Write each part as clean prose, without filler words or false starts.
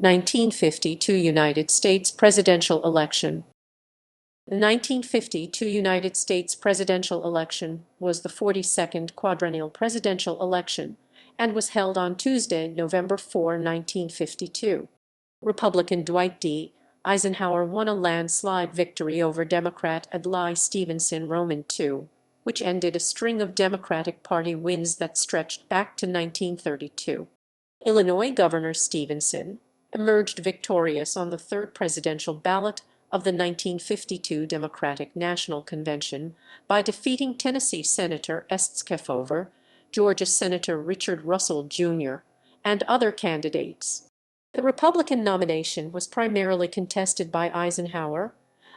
1952 United States presidential election. The 1952 United States presidential election was the 42nd quadrennial presidential election and was held on Tuesday, November 4, 1952. Republican Dwight D. Eisenhower won a landslide victory over Democrat Adlai Stevenson II, which ended a string of Democratic Party wins that stretched back to 1932. Illinois Governor Stevenson emerged victorious on the third presidential ballot of the 1952 Democratic National Convention by defeating Tennessee Senator Estes Kefauver, Georgia Senator Richard Russell Jr., and other candidates. The Republican nomination was primarily contested by Eisenhower,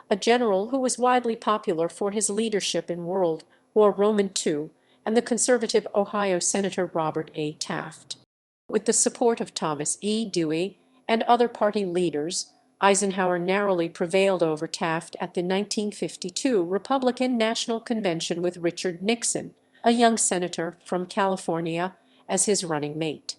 a general who was widely popular for his leadership in World War II, and the conservative Ohio Senator Robert A. Taft. With the support of Thomas E. Dewey and other party leaders, Eisenhower narrowly prevailed over Taft at the 1952 Republican National Convention with Richard Nixon, a young senator from California, as his running mate.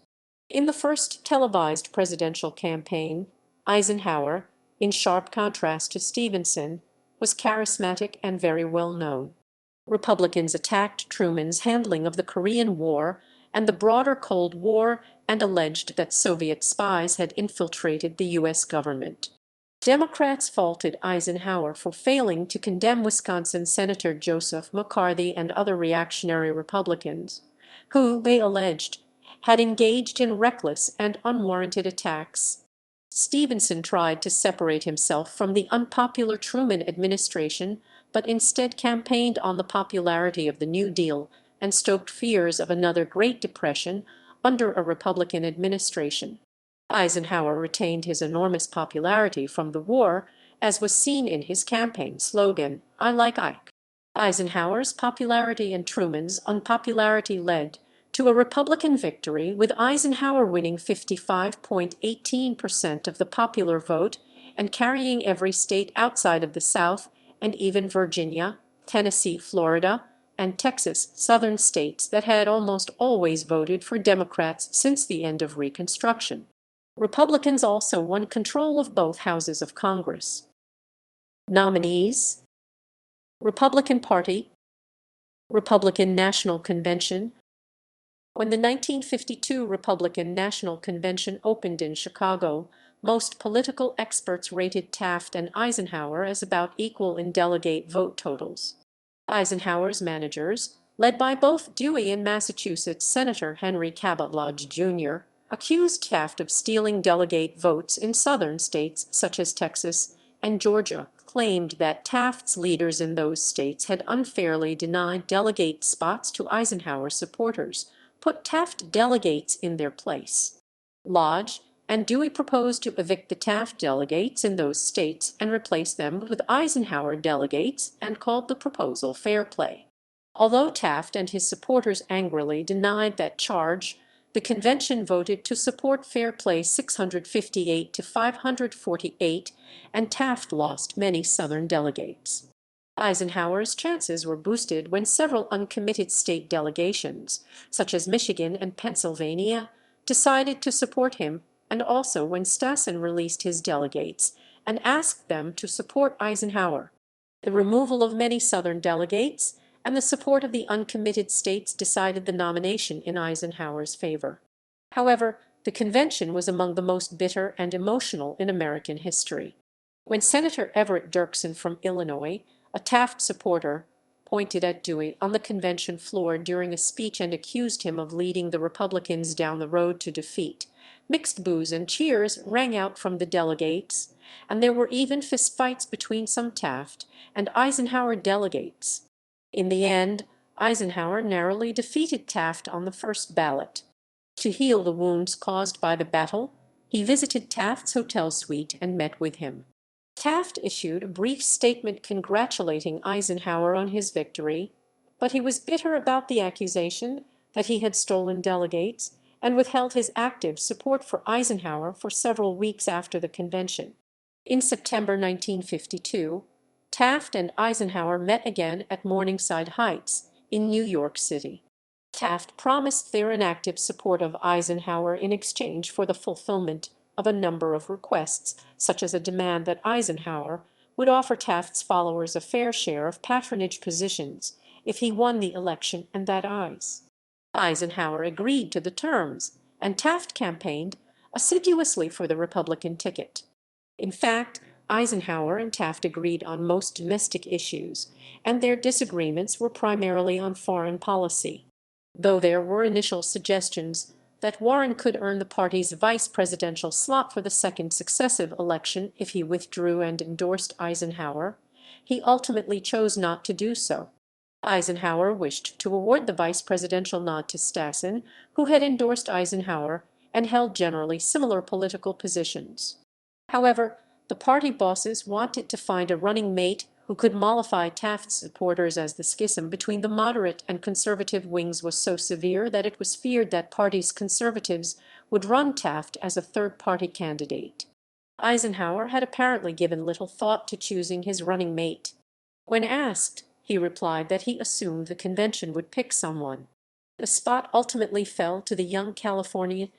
In the first televised presidential campaign, Eisenhower, in sharp contrast to Stevenson, was charismatic and very well known. Republicans attacked Truman's handling of the Korean War and the broader Cold War and alleged that Soviet spies had infiltrated the U.S. government. Democrats faulted Eisenhower for failing to condemn Wisconsin Senator Joseph McCarthy and other reactionary Republicans, who, they alleged, had engaged in reckless and unwarranted attacks. Stevenson tried to separate himself from the unpopular Truman administration, but instead campaigned on the popularity of the New Deal and stoked fears of another Great Depression under a Republican administration. Eisenhower retained his enormous popularity from the war, as was seen in his campaign slogan, "I like Ike." Eisenhower's popularity and Truman's unpopularity led to a Republican victory, with Eisenhower winning 55.18% of the popular vote and carrying every state outside of the South and even Virginia, Tennessee, Florida, and Texas, southern states that had almost always voted for Democrats since the end of Reconstruction. Republicans also won control of both houses of Congress. Nominees: Republican Party, Republican National Convention. When the 1952 Republican National Convention opened in Chicago, most political experts rated Taft and Eisenhower as about equal in delegate vote totals. Eisenhower's managers, led by both Dewey and Massachusetts Senator Henry Cabot Lodge Jr., accused Taft of stealing delegate votes in southern states such as Texas and Georgia, claimed that Taft's leaders in those states had unfairly denied delegate spots to Eisenhower supporters, put Taft delegates in their place. Lodge and Dewey proposed to evict the Taft delegates in those states and replace them with Eisenhower delegates, and called the proposal fair play. Although Taft and his supporters angrily denied that charge, the convention voted to support fair play 658 to 548, and Taft lost many Southern delegates. Eisenhower's chances were boosted when several uncommitted state delegations, such as Michigan and Pennsylvania, decided to support him, and also when Stassen released his delegates and asked them to support Eisenhower. The removal of many Southern delegates and the support of the uncommitted states decided the nomination in Eisenhower's favor. However, the convention was among the most bitter and emotional in American history. When Senator Everett Dirksen from Illinois, a Taft supporter, pointed at Dewey on the convention floor during a speech and accused him of leading the Republicans down the road to defeat, mixed boos and cheers rang out from the delegates, and there were even fistfights between some Taft and Eisenhower delegates. In the end, Eisenhower narrowly defeated Taft on the first ballot. To heal the wounds caused by the battle, he visited Taft's hotel suite and met with him. Taft issued a brief statement congratulating Eisenhower on his victory, but he was bitter about the accusation that he had stolen delegates and withheld his active support for Eisenhower for several weeks after the convention. In September 1952, Taft and Eisenhower met again at Morningside Heights in New York City. Taft promised their inactive support of Eisenhower in exchange for the fulfillment of a number of requests, such as a demand that Eisenhower would offer Taft's followers a fair share of patronage positions if he won the election, and that Eisenhower agreed to the terms, and Taft campaigned assiduously for the Republican ticket. In fact, Eisenhower and Taft agreed on most domestic issues, and their disagreements were primarily on foreign policy. Though there were initial suggestions that Warren could earn the party's vice presidential slot for the second successive election if he withdrew and endorsed Eisenhower, he ultimately chose not to do so. Eisenhower wished to award the vice presidential nod to Stassen, who had endorsed Eisenhower and held generally similar political positions. However, the party bosses wanted to find a running mate who could mollify Taft's supporters, as the schism between the moderate and conservative wings was so severe that it was feared that party's conservatives would run Taft as a third-party candidate. Eisenhower had apparently given little thought to choosing his running mate. When asked, he replied that he assumed the convention would pick someone. The spot ultimately fell to the young Californian.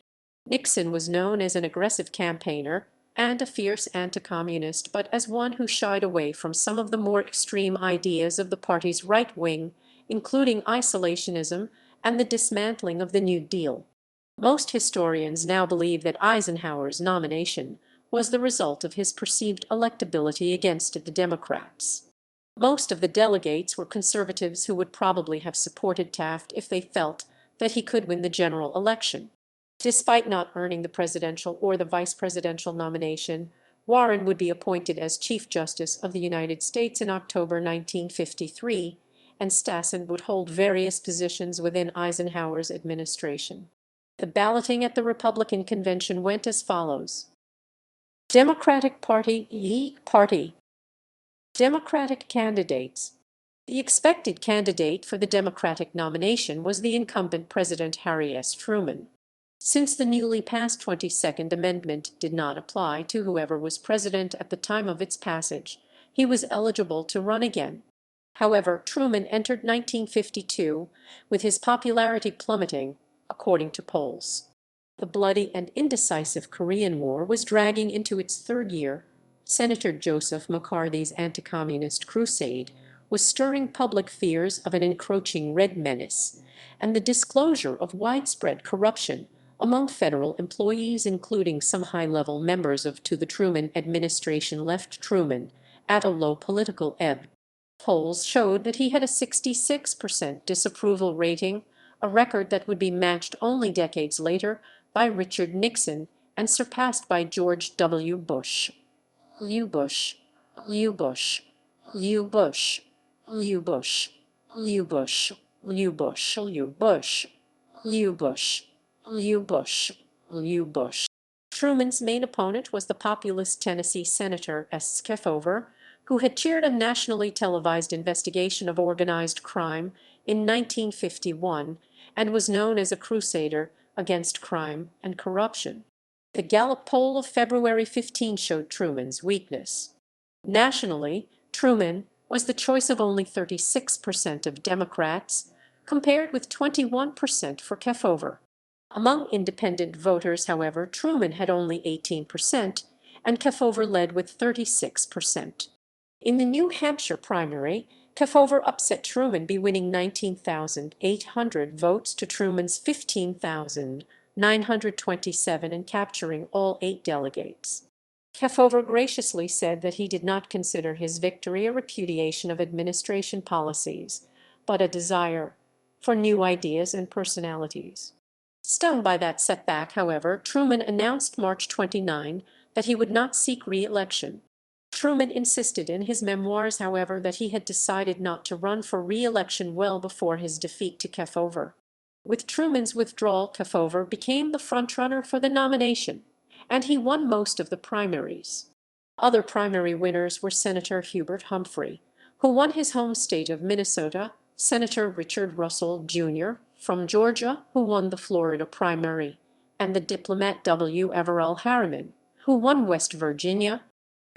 Nixon was known as an aggressive campaigner and a fierce anti-communist, but as one who shied away from some of the more extreme ideas of the party's right wing, including isolationism and the dismantling of the New Deal. Most historians now believe that Eisenhower's nomination was the result of his perceived electability against the Democrats. Most of the delegates were conservatives who would probably have supported Taft if they felt that he could win the general election. Despite not earning the presidential or the vice presidential nomination, Warren would be appointed as Chief Justice of the United States in October 1953, and Stassen would hold various positions within Eisenhower's administration. The balloting at the Republican convention went as follows. Democratic Party. Democratic candidates. The expected candidate for the Democratic nomination was the incumbent President Harry S. Truman. Since the newly passed 22nd Amendment did not apply to whoever was president at the time of its passage, he was eligible to run again. However, Truman entered 1952 with his popularity plummeting, according to polls. The bloody and indecisive Korean War was dragging into its third year. Senator Joseph McCarthy's anti-communist crusade was stirring public fears of an encroaching red menace and the disclosure of widespread corruption among federal employees, including some high-level members of the Truman administration, left Truman at a low political ebb. Polls showed that he had a 66% disapproval rating, a record that would be matched only decades later by Richard Nixon and surpassed by George W. Bush. Bush. Bush. Bush. Bush. Bush. Bush. Bush. Bush. Bush. Bush. Truman's main opponent was the populist Tennessee Senator Estes Kefauver, who had chaired a nationally televised investigation of organized crime in 1951 and was known as a crusader against crime and corruption. The Gallup poll of February 15 showed Truman's weakness. Nationally, Truman was the choice of only 36% of Democrats, compared with 21% for Kefauver. Among independent voters, however, Truman had only 18%, and Kefauver led with 36%. In the New Hampshire primary, Kefauver upset Truman by winning 19,800 votes to Truman's 15,927 and capturing all 8 delegates. Kefauver graciously said that he did not consider his victory a repudiation of administration policies, but a desire for new ideas and personalities. Stung by that setback, however, Truman announced March 29 that he would not seek re-election. Truman insisted in his memoirs, however, that he had decided not to run for re-election well before his defeat to Kefauver. With Truman's withdrawal, Kefauver became the frontrunner for the nomination, and he won most of the primaries. Other primary winners were Senator Hubert Humphrey, who won his home state of Minnesota, Senator Richard Russell, Jr. from Georgia, who won the Florida primary, and the diplomat W. Averell Harriman, who won West Virginia.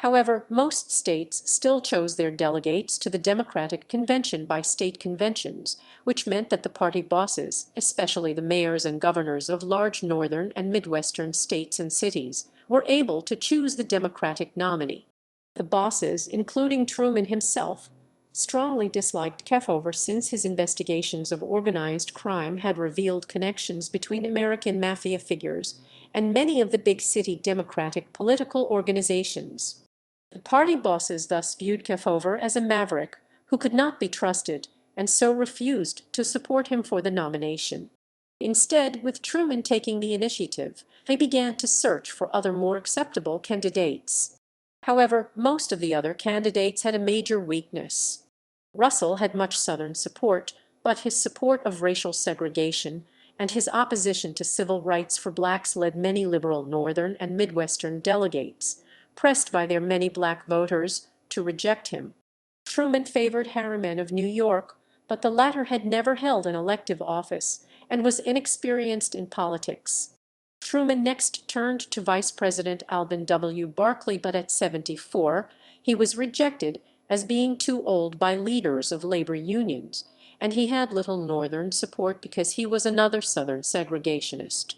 However, most states still chose their delegates to the Democratic Convention by state conventions, which meant that the party bosses, especially the mayors and governors of large northern and Midwestern states and cities, were able to choose the Democratic nominee. The bosses, including Truman himself, strongly disliked Kefauver since his investigations of organized crime had revealed connections between American mafia figures and many of the big city Democratic political organizations. The party bosses thus viewed Kefauver as a maverick who could not be trusted, and so refused to support him for the nomination. Instead, with Truman taking the initiative, they began to search for other more acceptable candidates. However, most of the other candidates had a major weakness. Russell had much Southern support, but his support of racial segregation and his opposition to civil rights for blacks led many liberal Northern and Midwestern delegates, pressed by their many black voters, to reject him. Truman favored Harriman of New York, but the latter had never held an elective office and was inexperienced in politics. Truman next turned to Vice President Alben W. Barkley, but at 74, he was rejected as being too old by leaders of labor unions, and he had little Northern support because he was another Southern segregationist.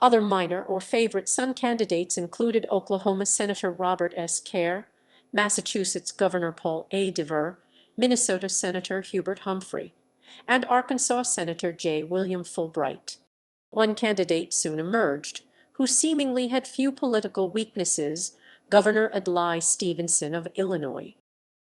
Other minor or favorite son candidates included Oklahoma Senator Robert S. Kerr, Massachusetts Governor Paul A. Dever, Minnesota Senator Hubert Humphrey, and Arkansas Senator J. William Fulbright. One candidate soon emerged, who seemingly had few political weaknesses, Governor Adlai Stevenson of Illinois.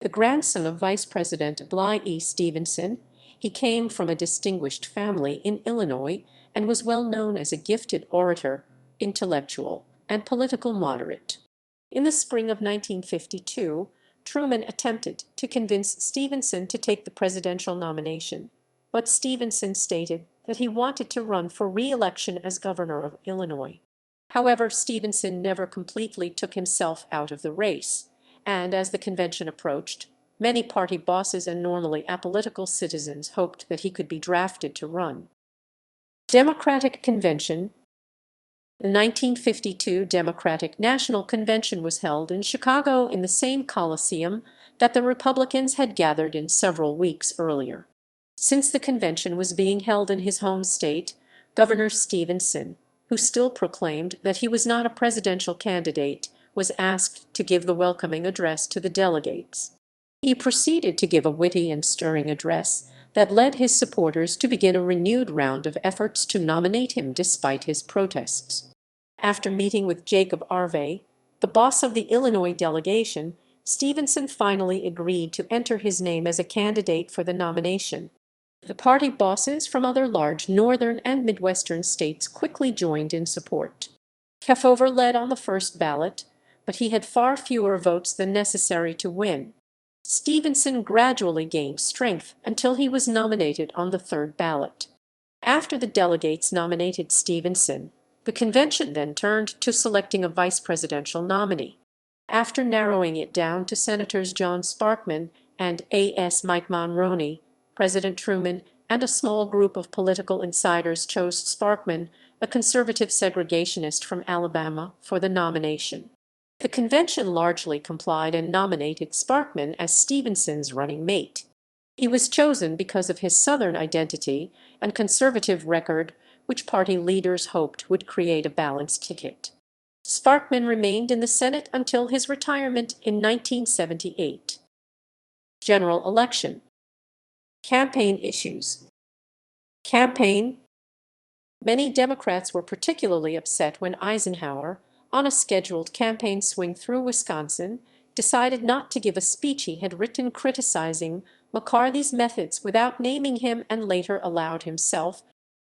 The grandson of Vice President Adlai E. Stevenson, he came from a distinguished family in Illinois and was well known as a gifted orator, intellectual, and political moderate. In the spring of 1952, Truman attempted to convince Stevenson to take the presidential nomination, but Stevenson stated that he wanted to run for re-election as governor of Illinois. However, Stevenson never completely took himself out of the race, and as the convention approached, many party bosses and normally apolitical citizens hoped that he could be drafted to run. Democratic Convention. The 1952 Democratic National Convention was held in Chicago in the same Coliseum that the Republicans had gathered in several weeks earlier. Since the convention was being held in his home state, Governor Stevenson, who still proclaimed that he was not a presidential candidate, was asked to give the welcoming address to the delegates. He proceeded to give a witty and stirring address that led his supporters to begin a renewed round of efforts to nominate him despite his protests. After meeting with Jacob Arvey, the boss of the Illinois delegation, Stevenson finally agreed to enter his name as a candidate for the nomination. The party bosses from other large northern and Midwestern states quickly joined in support. Kefauver led on the first ballot, but he had far fewer votes than necessary to win. Stevenson gradually gained strength until he was nominated on the third ballot. After the delegates nominated Stevenson, the convention then turned to selecting a vice presidential nominee. After narrowing it down to Senators John Sparkman and A.S. Mike Monroney, President Truman and a small group of political insiders chose Sparkman, a conservative segregationist from Alabama, for the nomination. The convention largely complied and nominated Sparkman as Stevenson's running mate. He was chosen because of his Southern identity and conservative record, which party leaders hoped would create a balanced ticket. Sparkman remained in the Senate until his retirement in 1978. General election. Campaign issues. Campaign. Many Democrats were particularly upset when Eisenhower, on a scheduled campaign swing through Wisconsin, decided not to give a speech he had written criticizing McCarthy's methods without naming him, and later allowed himself.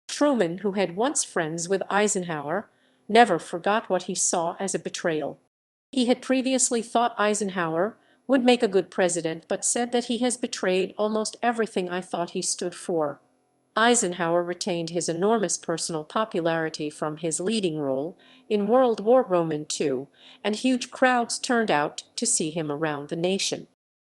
Truman, who had once friends with Eisenhower, never forgot what he saw as a betrayal. He had previously thought Eisenhower would make a good president, but said that he has betrayed almost everything I thought he stood for. Eisenhower retained his enormous personal popularity from his leading role in World War II, and huge crowds turned out to see him around the nation.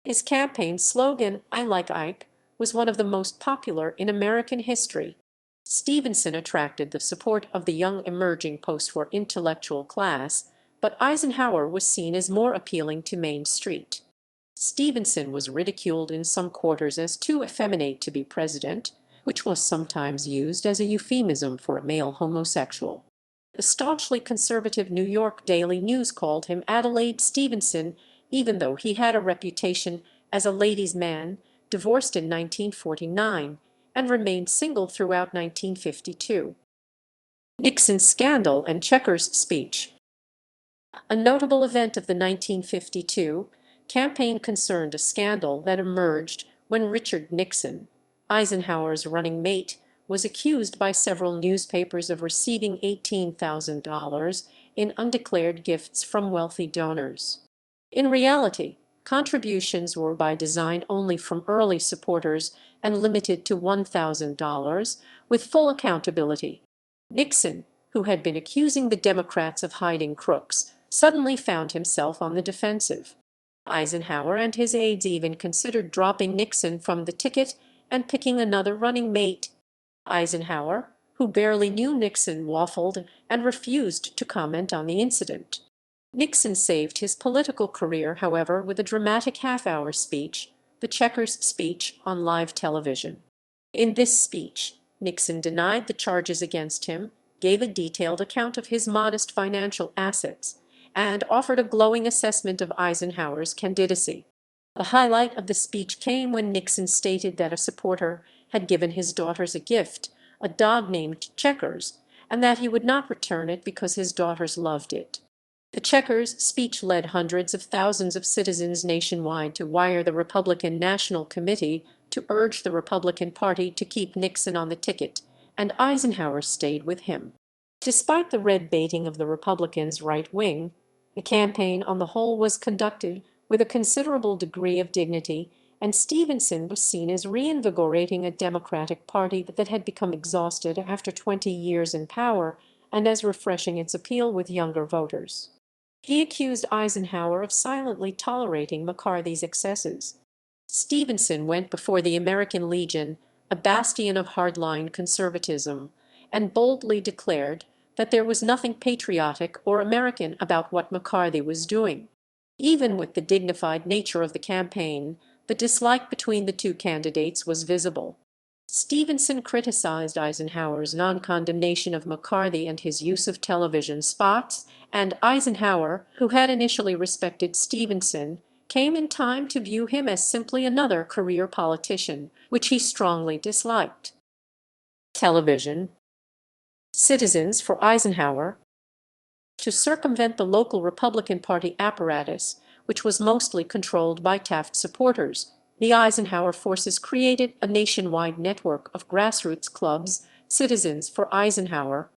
His campaign slogan, "I like Ike," was one of the most popular in American history. Stevenson attracted the support of the young emerging post-war intellectual class, but Eisenhower was seen as more appealing to Main Street. Stevenson was ridiculed in some quarters as too effeminate to be president, which was sometimes used as a euphemism for a male homosexual. The staunchly conservative New York Daily News called him Adlai Stevenson, even though he had a reputation as a ladies' man, divorced in 1949, and remained single throughout 1952. Nixon's scandal and Chequers speech. A notable event of the 1952 campaign concerned a scandal that emerged when Richard Nixon, Eisenhower's running mate, was accused by several newspapers of receiving $18,000 in undeclared gifts from wealthy donors. In reality, contributions were by design only from early supporters and limited to $1,000, with full accountability. Nixon, who had been accusing the Democrats of hiding crooks, suddenly found himself on the defensive. Eisenhower and his aides even considered dropping Nixon from the ticket and picking another running mate. Eisenhower, who barely knew Nixon, waffled and refused to comment on the incident. Nixon saved his political career, however, with a dramatic half-hour speech, the Chequers speech, on live television. In this speech, Nixon denied the charges against him, gave a detailed account of his modest financial assets, and offered a glowing assessment of Eisenhower's candidacy. The highlight of the speech came when Nixon stated that a supporter had given his daughters a gift, a dog named Chequers, and that he would not return it because his daughters loved it. The Chequers speech led hundreds of thousands of citizens nationwide to wire the Republican National Committee to urge the Republican Party to keep Nixon on the ticket, and Eisenhower stayed with him. Despite the red baiting of the Republicans' right wing, the campaign on the whole was conducted with a considerable degree of dignity, and Stevenson was seen as reinvigorating a Democratic Party that had become exhausted after 20 years in power, and as refreshing its appeal with younger voters. He accused Eisenhower of silently tolerating McCarthy's excesses. Stevenson went before the American Legion, a bastion of hardline conservatism, and boldly declared that there was nothing patriotic or American about what McCarthy was doing. Even with the dignified nature of the campaign, the dislike between the two candidates was visible. Stevenson criticized Eisenhower's non-condemnation of McCarthy and his use of television spots, and Eisenhower, who had initially respected Stevenson, came in time to view him as simply another career politician, which he strongly disliked. Television. Citizens for Eisenhower. To circumvent the local Republican Party apparatus, which was mostly controlled by Taft supporters, the Eisenhower forces created a nationwide network of grassroots clubs, Citizens for Eisenhower.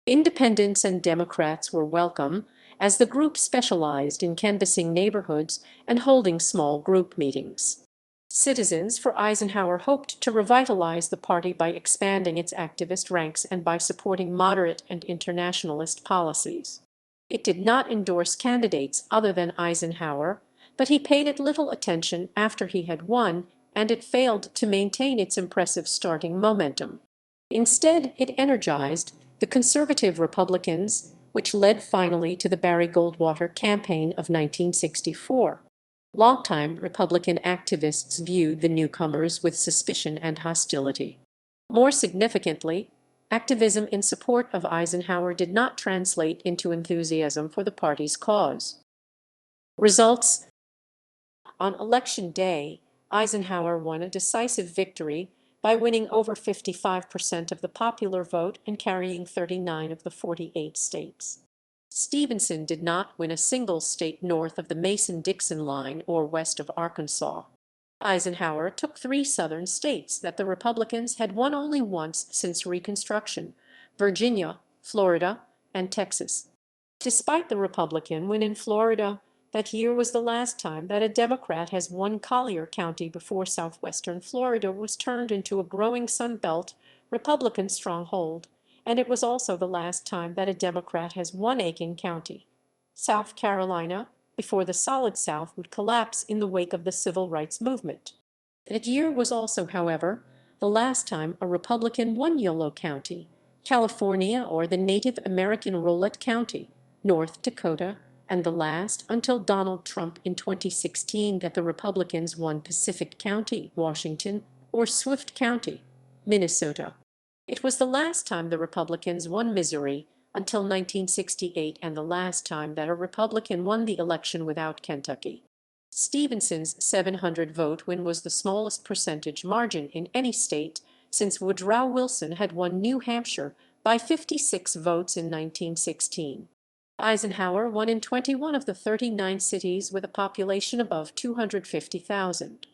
Independents and Democrats were welcome, as the group specialized in canvassing neighborhoods and holding small group meetings. Citizens for Eisenhower hoped to revitalize the party by expanding its activist ranks and by supporting moderate and internationalist policies. It did not endorse candidates other than Eisenhower, but he paid it little attention after he had won, and it failed to maintain its impressive starting momentum. Instead, it energized the conservative Republicans, which led finally to the Barry Goldwater campaign of 1964. Longtime Republican activists viewed the newcomers with suspicion and hostility. More significantly, activism in support of Eisenhower did not translate into enthusiasm for the party's cause. Results. On Election Day, Eisenhower won a decisive victory by winning over 55% of the popular vote and carrying 39 of the 48 states. Stevenson did not win a single state north of the Mason-Dixon line or west of Arkansas. Eisenhower took 3 southern states that the Republicans had won only once since Reconstruction: Virginia, Florida, and Texas. Despite the Republican win in Florida, that year was the last time that a Democrat has won Collier County before southwestern Florida was turned into a growing Sun Belt Republican stronghold, and it was also the last time that a Democrat has won Aiken County, South Carolina, before the Solid South would collapse in the wake of the Civil Rights Movement. That year was also, however, the last time a Republican won Yolo County, California, or the Native American Rolette County, North Dakota, and the last until Donald Trump in 2016 that the Republicans won Pacific County, Washington, or Swift County, Minnesota. It was the last time the Republicans won Missouri until 1968 and the last time that a Republican won the election without Kentucky. Stevenson's 700-vote win was the smallest percentage margin in any state since Woodrow Wilson had won New Hampshire by 56 votes in 1916. Eisenhower won in 21 of the 39 cities with a population above 250,000.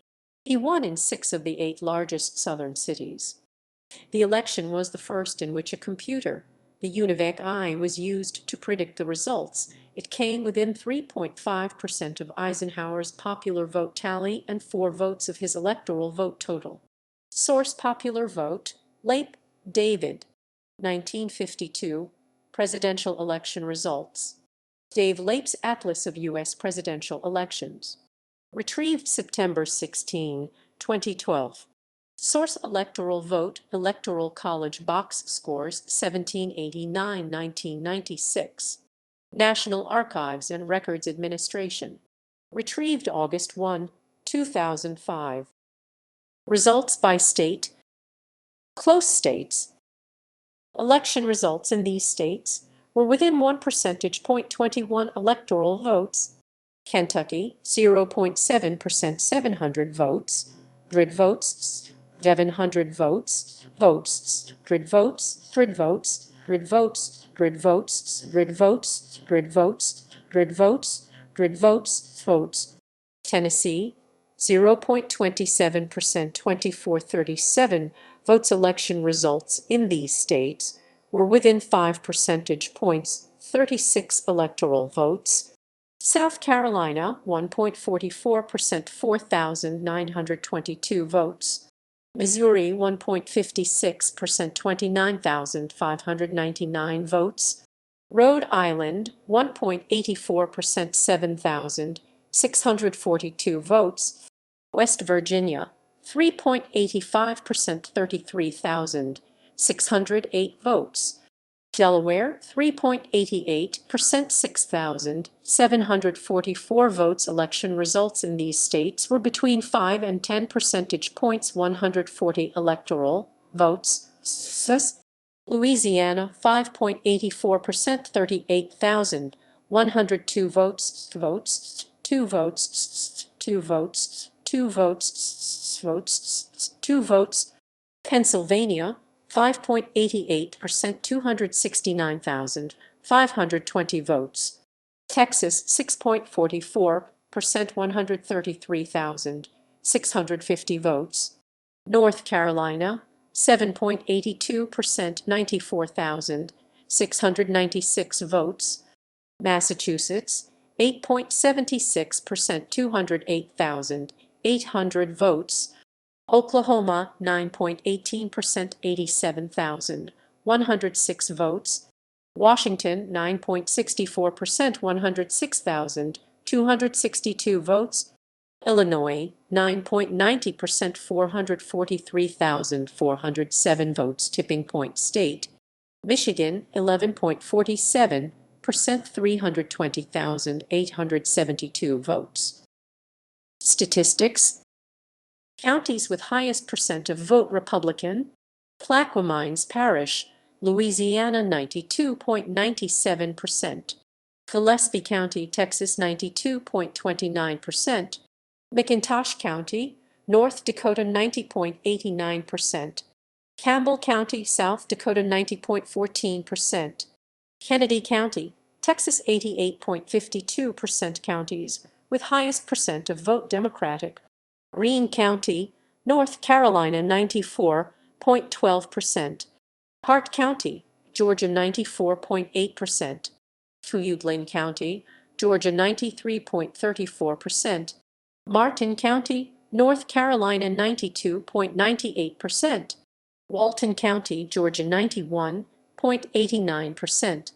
He won in 6 of the 8 largest southern cities. The election was the first in which a computer, the Univac I, was used to predict the results. It came within 3.5% of Eisenhower's popular vote tally and 4 votes of his electoral vote total. Source: Popular Vote, Leip, David. 1952, Presidential Election Results. Dave Leip's Atlas of U.S. Presidential Elections. Retrieved September 16, 2012. Source: Electoral Vote, Electoral College Box Scores 1789-1996. National Archives and Records Administration. Retrieved August 1, 2005. Results by state. Close states. Election results in these states were within 1 percentage point. 21 electoral votes. Kentucky, 0.7%, 700 votes. Grid votes, 700 votes. Votes, grid votes, grid votes, grid votes, grid votes, grid votes, grid votes, grid votes, grid votes, votes. Tennessee, 0.27%, 2437 votes. Election results in these states were within 5 percentage points, 36 electoral votes. South Carolina, 1.44%, 4,922 votes. Missouri, 1.56%, 29,599 votes. Rhode Island, 1.84%, 7,642 votes. West Virginia, 3.85%, 33,608 votes. Delaware, 3.88%, 6,744 votes. Election results in these states were between 5 and 10 percentage points, 140 electoral votes. Louisiana, 5.84%, 38,102 votes. Votes, 2 votes, 2 votes, 2 votes, votes, 2 votes. Pennsylvania, 5.88%, 269,520 votes. Texas, 6.44%, 133,650 votes. North Carolina, 7.82%, 94,696 votes. Massachusetts, 8.76%, 208,800 votes. Oklahoma, 9.18%, 87,106 votes. Washington, 9.64%, 106,262 votes. Illinois, 9.90%, 443,407 votes. Tipping point state. Michigan, 11.47%, 320,872 votes. Statistics. Counties with highest percent of vote Republican: Plaquemines Parish, Louisiana, 92.97%. Gillespie County, Texas, 92.29%. McIntosh County, North Dakota, 90.89%. Campbell County, South Dakota, 90.14%. Kennedy County, Texas, 88.52%. Counties with highest percent of vote Democratic: Greene County, North Carolina, 94.12%. Hart County, Georgia, 94.8%. Fulton County, Georgia, 93.34%. Martin County, North Carolina, 92.98%. Walton County, Georgia, 91.89%.